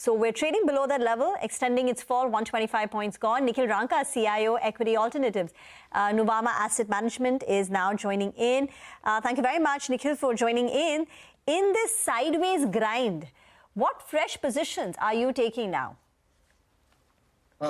So we're trading below that level, extending its fall, 125 points gone. Nikhil Ranka, CIO, Equity Alternatives. Nuvama Asset Management is now joining in. Thank you very much, Nikhil, for joining in. In this sideways grind, what fresh positions are you taking now?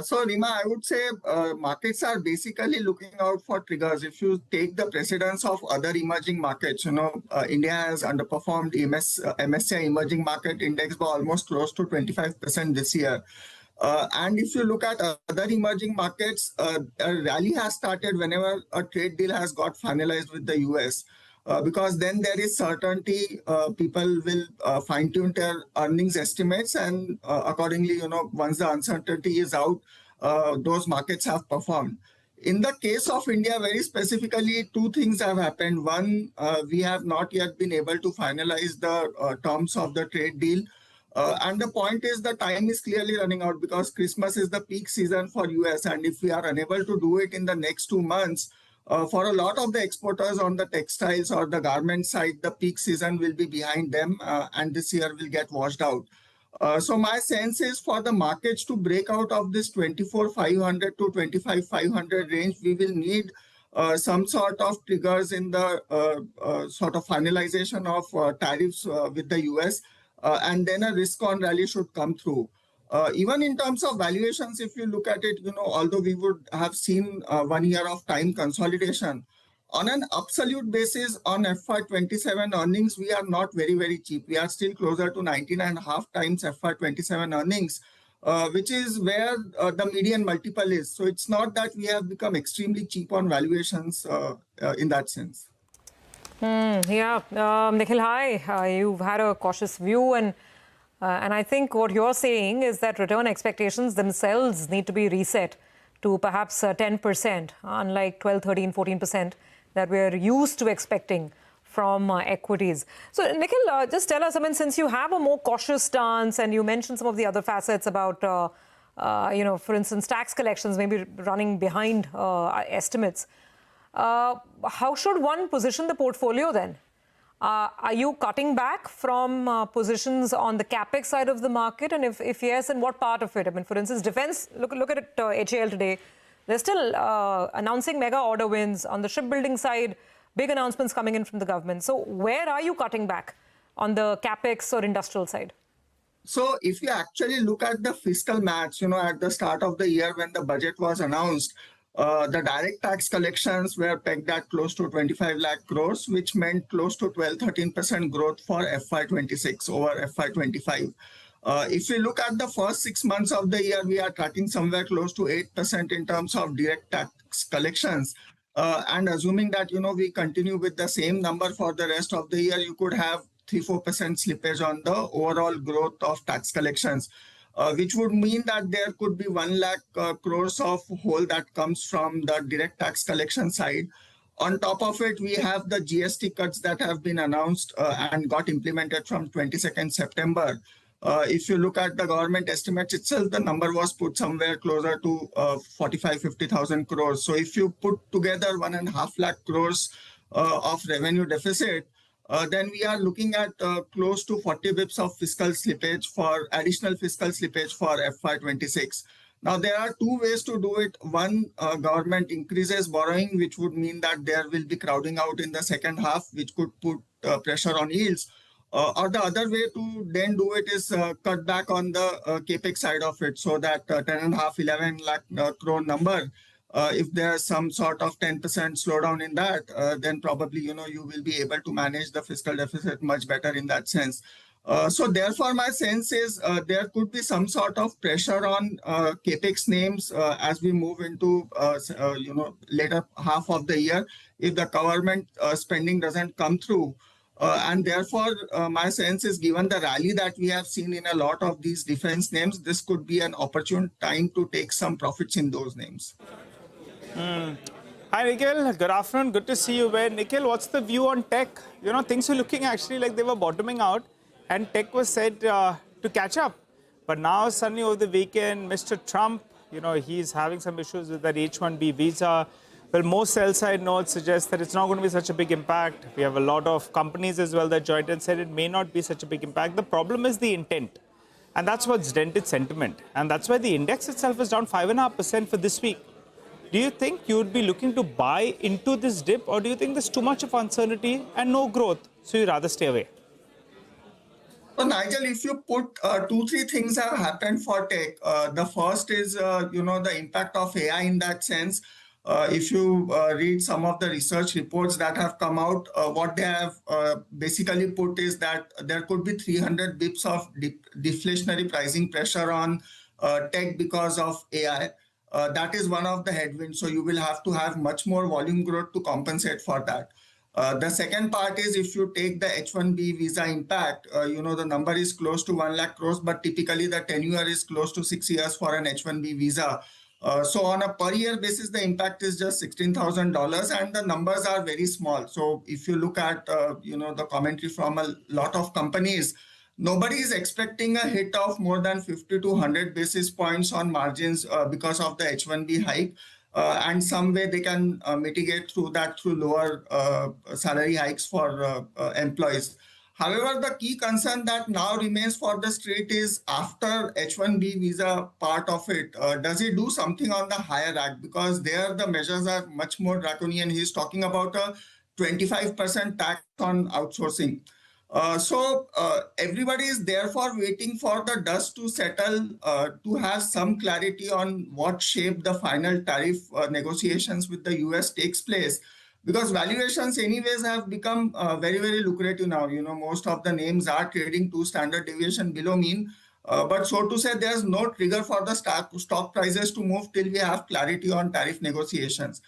So, Rima, I would say markets are basically looking out for triggers. If you take the precedence of other emerging markets, India has underperformed MSCI Emerging Market Index by almost close to 25% this year. And if you look at other emerging markets, a rally has started whenever a trade deal has got finalized with the US. Because then there is certainty, people will fine-tune their earnings estimates, and accordingly, once the uncertainty is out, those markets have performed. In the case of India, very specifically, two things have happened. One, we have not yet been able to finalize the terms of the trade deal. And the point is the time is clearly running out because Christmas is the peak season for US, and if we are unable to do it in the next 2 months, for a lot of the exporters on the textiles or the garment side, the peak season will be behind them and this year will get washed out. So my sense is for the markets to break out of this 24,500 to 25,500 range, we will need some sort of triggers in the sort of finalization of tariffs with the US, and then a risk-on rally should come through. Even in terms of valuations, if you look at it, although we would have seen 1 year of time consolidation, on an absolute basis on FY27 earnings, we are not very, very cheap. We are still closer to 19.5 times FY27 earnings, which is where the median multiple is. So it's not that we have become extremely cheap on valuations in that sense. Nikhil, hi. You've had a cautious view, and I think what you're saying is that return expectations themselves need to be reset to perhaps 10%, unlike 12, 13, 14% that we're used to expecting from equities. So, Nikhil, just tell us, since you have a more cautious stance and you mentioned some of the other facets about, for instance, tax collections maybe running behind estimates, how should one position the portfolio then? Are you cutting back from positions on the capex side of the market? And if yes, then what part of it? For instance, defense, look at it, HAL today. They're still announcing mega order wins. On the shipbuilding side, big announcements coming in from the government. So where are you cutting back on the capex or industrial side? So if you actually look at the fiscal match, at the start of the year when the budget was announced, the direct tax collections were pegged at close to 25 lakh crores, which meant close to 12-13% growth for FY26 over FY25. If you look at the first 6 months of the year, we are tracking somewhere close to 8% in terms of direct tax collections. And assuming that, we continue with the same number for the rest of the year, you could have 3-4% slippage on the overall growth of tax collections. Which would mean that there could be 1 lakh crores of hole that comes from the direct tax collection side. On top of it, we have the GST cuts that have been announced and got implemented from 22nd September. If you look at the government estimates itself, the number was put somewhere closer to 45-50,000 crores. So if you put together 1.5 lakh crores of revenue deficit, then we are looking at close to 40 bips of fiscal slippage for additional fiscal slippage for FY26. Now, there are two ways to do it. One, government increases borrowing, which would mean that there will be crowding out in the second half, which could put pressure on yields. Or the other way to then do it is cut back on the capex side of it, so that 10.5-11 lakh crore number. If there's some sort of 10% slowdown in that, then probably, you will be able to manage the fiscal deficit much better in that sense. So therefore, my sense is there could be some sort of pressure on capex names as we move into, later half of the year if the government spending doesn't come through. And therefore, my sense is given the rally that we have seen in a lot of these defense names, this could be an opportune time to take some profits in those names. Hi, Nikhil. Good afternoon. Good to see you. Nikhil, what's the view on tech? Things were looking actually like they were bottoming out and tech was said to catch up. But now suddenly over the weekend, Mr. Trump, he's having some issues with that H-1B visa. Well, most sell-side notes suggest that it's not going to be such a big impact. We have a lot of companies as well that joined and said it may not be such a big impact. The problem is the intent. And that's what's dented sentiment. And that's why the index itself is down 5.5% for this week. Do you think you would be looking to buy into this dip, or do you think there's too much of uncertainty and no growth, so you'd rather stay away? So Nigel, if you put two, three things have happened for tech. The first is, the impact of AI in that sense. If you read some of the research reports that have come out, what they have basically put is that there could be 300 bips of deflationary pricing pressure on tech because of AI. That is one of the headwinds. So you will have to have much more volume growth to compensate for that. The second part is if you take the H-1B visa impact, the number is close to 1 lakh crores, but typically the tenure is close to 6 years for an H-1B visa. So on a per year basis, the impact is just $16,000 and the numbers are very small. So if you look at, the commentary from a lot of companies, nobody is expecting a hit of more than 50 to 100 basis points on margins because of the H-1B hike. And some way they can mitigate through that through lower salary hikes for employees. However, the key concern that now remains for the street is after H-1B visa part of it, does it do something on the higher act? Because there the measures are much more draconian. He's talking about a 25% tax on outsourcing. So everybody is therefore waiting for the dust to settle to have some clarity on what shape the final tariff negotiations with the US takes place. Because valuations anyways have become very, very lucrative now. Most of the names are trading 2 standard deviation below mean. But so to say, there's no trigger for the stock prices to move till we have clarity on tariff negotiations.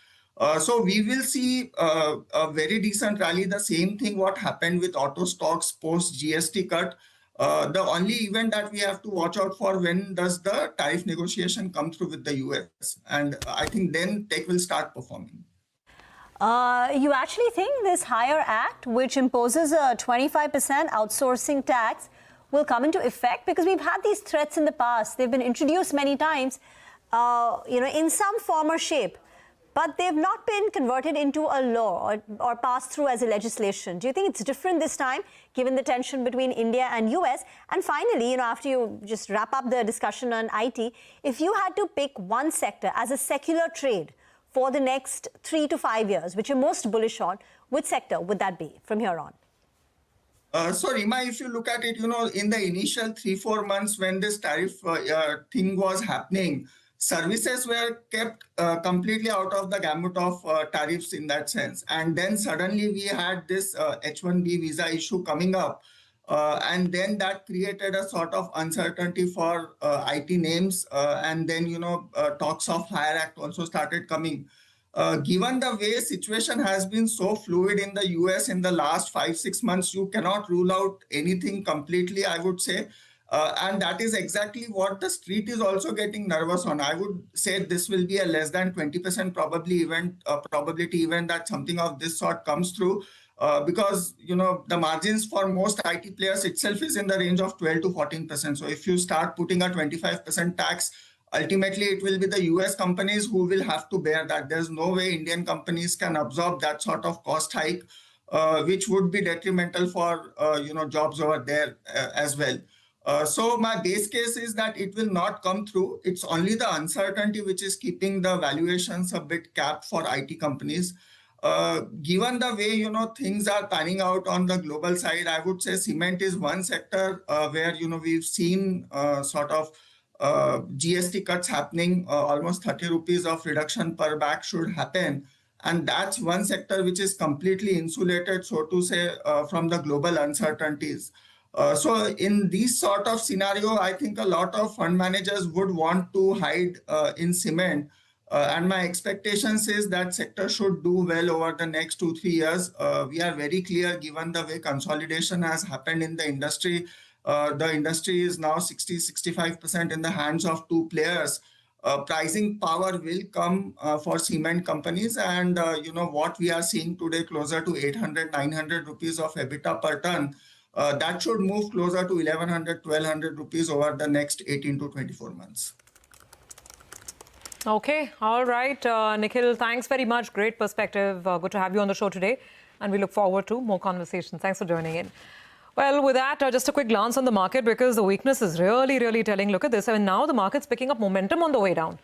So we will see a very decent rally. The same thing what happened with auto stocks post GST cut. The only event that we have to watch out for, when does the tariff negotiation come through with the US? And I think then tech will start performing. You actually think this higher act, which imposes a 25% outsourcing tax, will come into effect? Because we've had these threats in the past. They've been introduced many times, in some form or shape. But they've not been converted into a law or passed through as a legislation. Do you think it's different this time, given the tension between India and US? And finally, after you just wrap up the discussion on IT, if you had to pick one sector as a secular trade for the next 3 to 5 years, which you're most bullish on, which sector would that be from here on? So Rima, if you look at it, in the initial 3-4 months when this tariff thing was happening, services were kept completely out of the gamut of tariffs in that sense. And then suddenly we had this H-1B visa issue coming up. And then that created a sort of uncertainty for IT names. And then, talks of higher act also started coming. Given the way situation has been so fluid in the US in the last 5-6 months, you cannot rule out anything completely, I would say. And that is exactly what the street is also getting nervous on. I would say this will be a less than 20% probability event that something of this sort comes through. Because, the margins for most IT players itself is in the range of 12 to 14%. So if you start putting a 25% tax, ultimately it will be the US companies who will have to bear that. There's no way Indian companies can absorb that sort of cost hike, which would be detrimental for, jobs over there as well. So my base case is that it will not come through. It's only the uncertainty which is keeping the valuations a bit capped for IT companies. Given the way, things are panning out on the global side, I would say cement is one sector where, we've seen sort of GST cuts happening, almost 30 rupees of reduction per bag should happen. And that's one sector which is completely insulated, so to say, from the global uncertainties. So in this sort of scenario, I think a lot of fund managers would want to hide in cement. And my expectations is that sector should do well over the next 2-3 years. We are very clear, given the way consolidation has happened in the industry. The industry is now 60-65% in the hands of 2 players. Pricing power will come for cement companies, and what we are seeing today, closer to 800-900 rupees of EBITDA per ton. That should move closer to 1,100-1,200 rupees over the next 18 to 24 months. Okay, all right. Nikhil, thanks very much. Great perspective. Good to have you on the show today. And we look forward to more conversations. Thanks for joining in. Well, with that, just a quick glance on the market because the weakness is really, really telling. Look at this. I mean, now the market's picking up momentum on the way down.